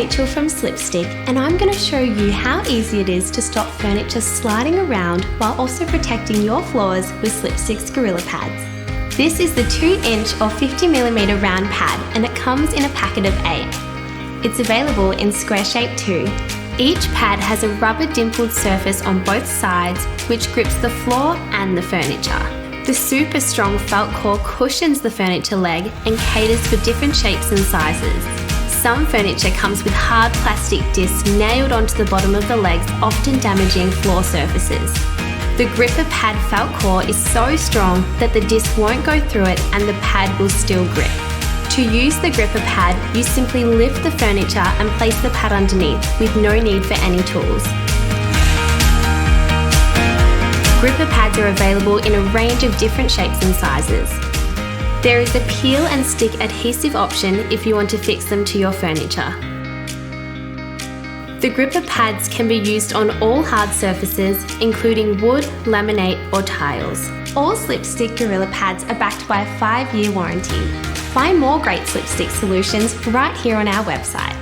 Rachel from Slipstick, and I'm going to show you how easy it is to stop furniture sliding around while also protecting your floors with Slipstick's Gorilla Pads. This is the 2-inch or 50mm round pad, and it comes in a packet of 8. It's available in square shape too. Each pad has a rubber dimpled surface on both sides which grips the floor and the furniture. The super strong felt core cushions the furniture leg and caters for different shapes and sizes. Some furniture comes with hard plastic discs nailed onto the bottom of the legs, often damaging floor surfaces. The gripper pad felt core is so strong that the disc won't go through it and the pad will still grip. To use the gripper pad, you simply lift the furniture and place the pad underneath with no need for any tools. Gripper pads are available in a range of different shapes and sizes. There is a peel and stick adhesive option if you want to fix them to your furniture. The gripper pads can be used on all hard surfaces, including wood, laminate or tiles. All Slipstick Gorilla Pads are backed by a 5-year warranty. Find more great Slipstick solutions right here on our website.